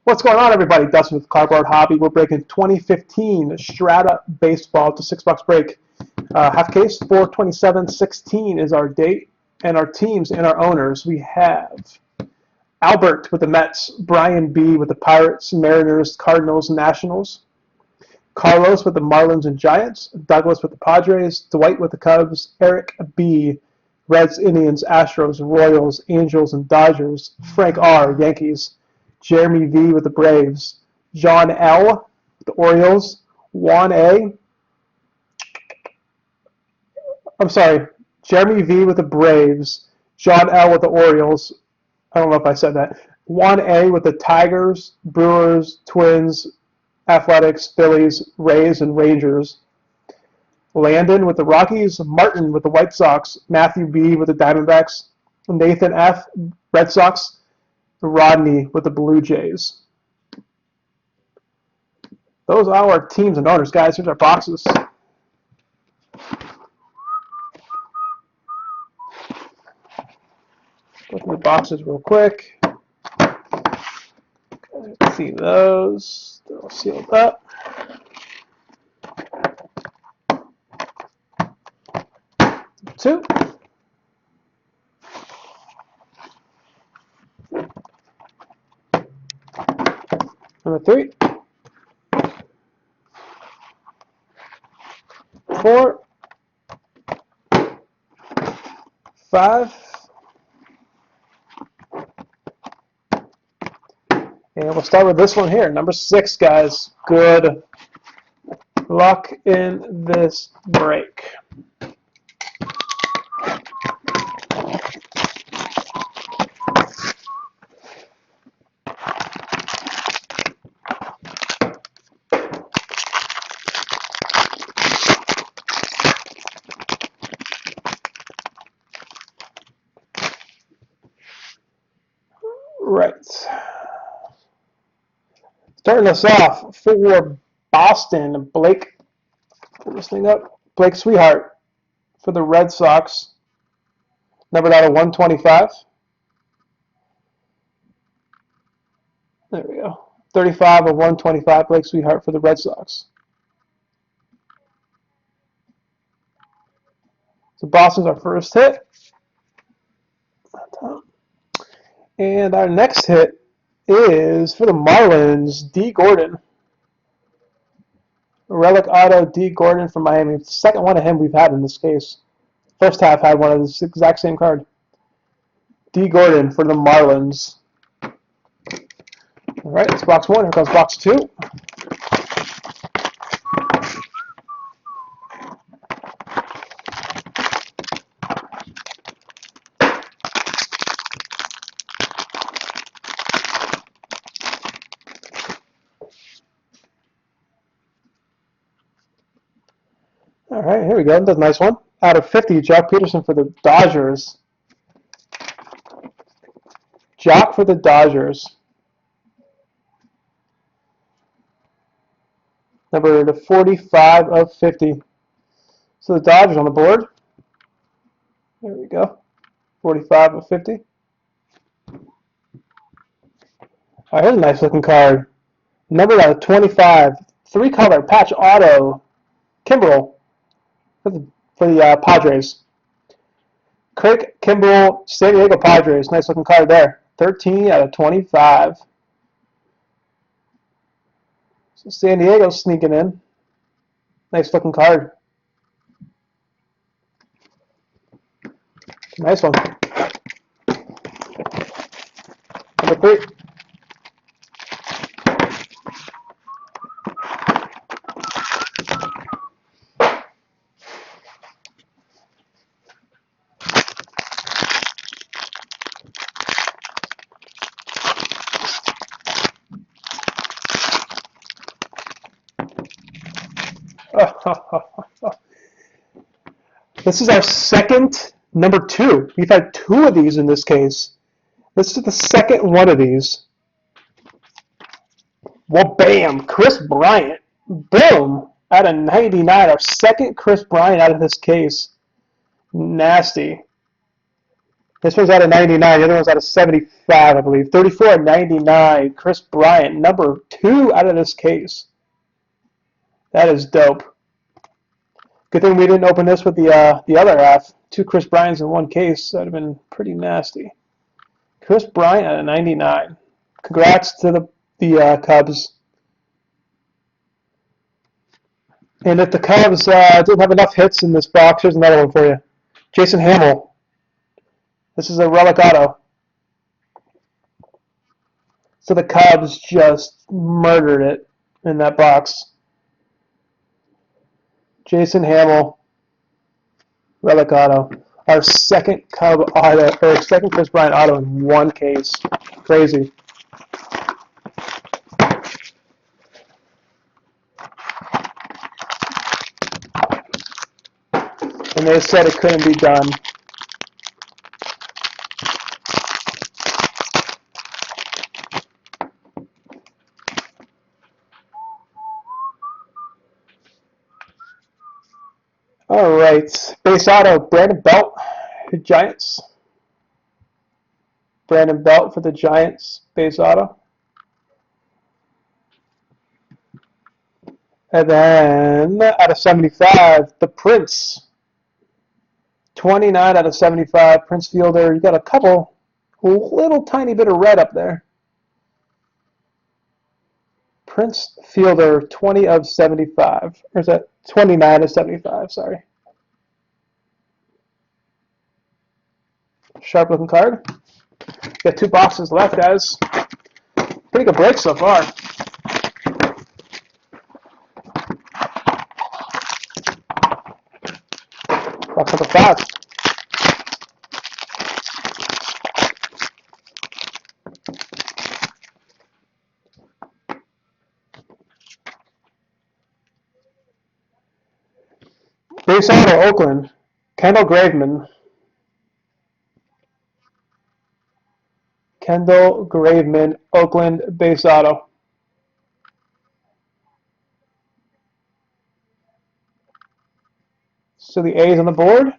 What's going on, everybody? Dustin with Cardboard Hobby. We're breaking 2015 Strata Baseball to $6 break. Half case 4/27/16 is our date, and our teams and our owners. We have Albert with the Mets, Brian B with the Pirates, Mariners, Cardinals, Nationals, Carlos with the Marlins and Giants, Douglas with the Padres, Dwight with the Cubs, Eric B, Reds, Indians, Astros, Royals, Angels, and Dodgers, Frank R, Yankees, Jeremy V with the Braves, John L with the Orioles, Juan A. I'm sorry, Jeremy V with the Braves, John L with the Orioles. I don't know if I said that. Juan A with the Tigers, Brewers, Twins, Athletics, Phillies, Rays, and Rangers. Landon with the Rockies, Martin with the White Sox, Matthew B with the Diamondbacks, Nathan F, Red Sox, Rodney with the Blue Jays. Those are our teams and owners, guys. Here's our boxes. Go through the boxes real quick. See those. They're all sealed up. Two. Number 3. 4. 5. And we'll start with this one here, number 6, guys. Good luck in this break. Right. Starting us off for Boston, Blake, pull this thing up, Blake Sweetheart for the Red Sox, numbered out of 125. There we go. 35 of 125, Blake Sweetheart for the Red Sox. So Boston's our first hit. And our next hit is for the Marlins, D. Gordon. Relic Auto, D. Gordon from Miami. It's the second one of him we've had in this case. First half had one of this exact same card. D. Gordon for the Marlins. All right, that's box 1. Here comes box 2. All right, here we go. That's a nice one. Out of 50, Jock Peterson for the Dodgers. Jock for the Dodgers. Number to 45 of 50. So the Dodgers on the board. There we go. 45 of 50. All right, here's a nice looking card. Number out of 25. 3-color patch auto. Kimbrel for the Padres. Craig Kimbrel, San Diego Padres. Nice looking card there. 13 out of 25. So San Diego's sneaking in. Nice looking card. Nice one. Number 3. This is our second number 2. We've had 2 of these in this case. This is the second one of these. Well, bam, Chris Bryant. Boom, out of 99. Our second Chris Bryant out of this case. Nasty. This one's out of 99. The other one's out of 75, I believe. 34 and 99. Chris Bryant, number 2 out of this case. That is dope. Good thing we didn't open this with the other half. 2 Chris Bryants in one case. That would have been pretty nasty. Chris Bryant out of 99. Congrats to the Cubs. And if the Cubs didn't have enough hits in this box, here's another one for you. Jason Hamill. This is a relic auto. So the Cubs just murdered it in that box. Jason Hamill, relic auto. Our second Cub auto, or second Chris Bryant auto in one case. Crazy. And they said it couldn't be done. All right, base auto, Brandon Belt, Giants. Brandon Belt for the Giants, base auto. And then out of 75, the Prince. 29 out of 75, Prince Fielder. You got a little tiny bit of red up there. Prince Fielder, 20 of 75. Or is that 29 of 75, sorry. Sharp looking card. Got 2 boxes left, guys. Pretty good break so far. Box number 5. Base auto, Oakland. Kendall Graveman. Kendall Graveman, Oakland, base auto. So the A's on the board.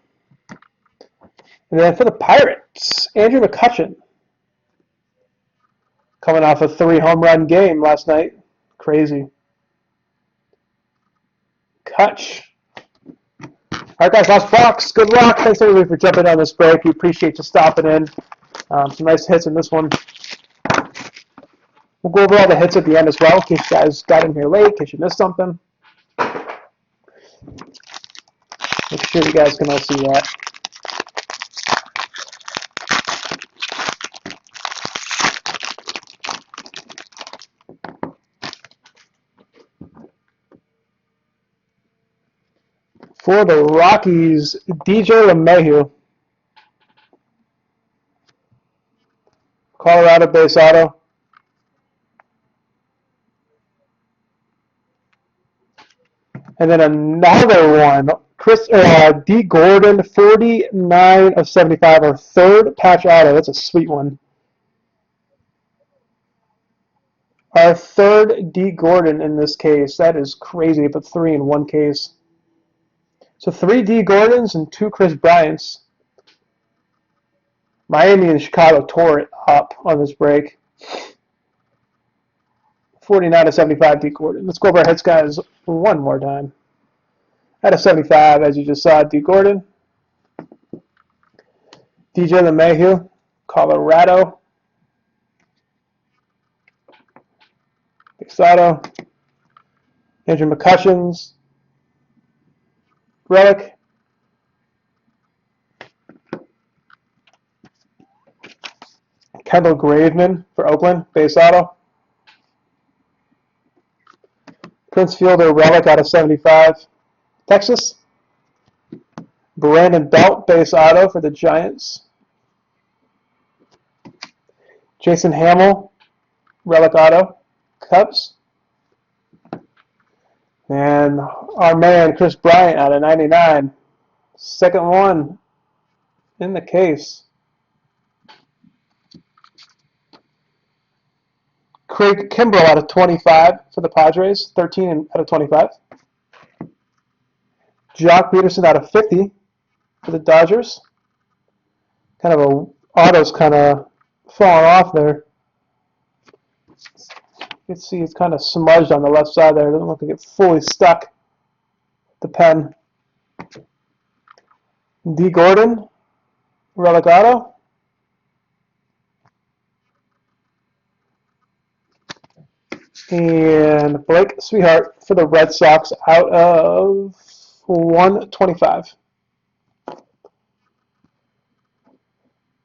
And then for the Pirates, Andrew McCutchen. Coming off a 3 home run game last night. Crazy. Kutch. All right, guys, last box. Good luck. Thanks, everybody, for jumping on this break. We appreciate you stopping in. Some nice hits in this one. We'll go over all the hits at the end as well, in case you guys got in here late, in case you missed something. Make sure you guys can all see that. For the Rockies, DJ LeMahieu. Colorado base auto. And then another one, D. Gordon, 49 of 75, our 3rd patch auto. That's a sweet one. Our 3rd D. Gordon in this case. That is crazy, but 3 in one case. So 3 D. Gordons and 2 Chris Bryants. Miami and Chicago tore it up on this break. 49 of 75 D. Gordon. Let's go over our hits, guys, one more time. Out of 75, as you just saw, D. Gordon. DJ LeMahieu, Colorado. Exoto. Andrew McCutchen's relic. Kendall Graveman for Oakland, base auto. Prince Fielder relic out of 75, Texas. Brandon Belt, base auto for the Giants. Jason Hamill, relic auto, Cubs. And our man, Chris Bryant, out of 99. Second one in the case. Craig Kimbrell out of 25 for the Padres, 13 out of 25. Jock Peterson out of 50 for the Dodgers. Kind of a auto's kind of falling off there. You can see it's kind of smudged on the left side there. It doesn't look like it's fully stuck. The pen. D. Gordon, relic auto. And Blake Sweetheart for the Red Sox out of 125.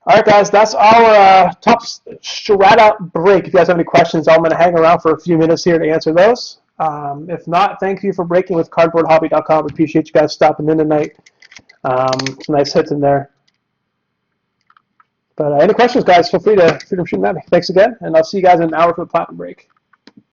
All right, guys, that's our top strata break. If you guys have any questions, I'm going to hang around for a few minutes here to answer those. If not, thank you for breaking with cardboardhobby.com. We appreciate you guys stopping in tonight. Some nice hits in there. But any questions, guys, feel free to shoot them at me. Thanks again, and I'll see you guys in an hour for the platinum break.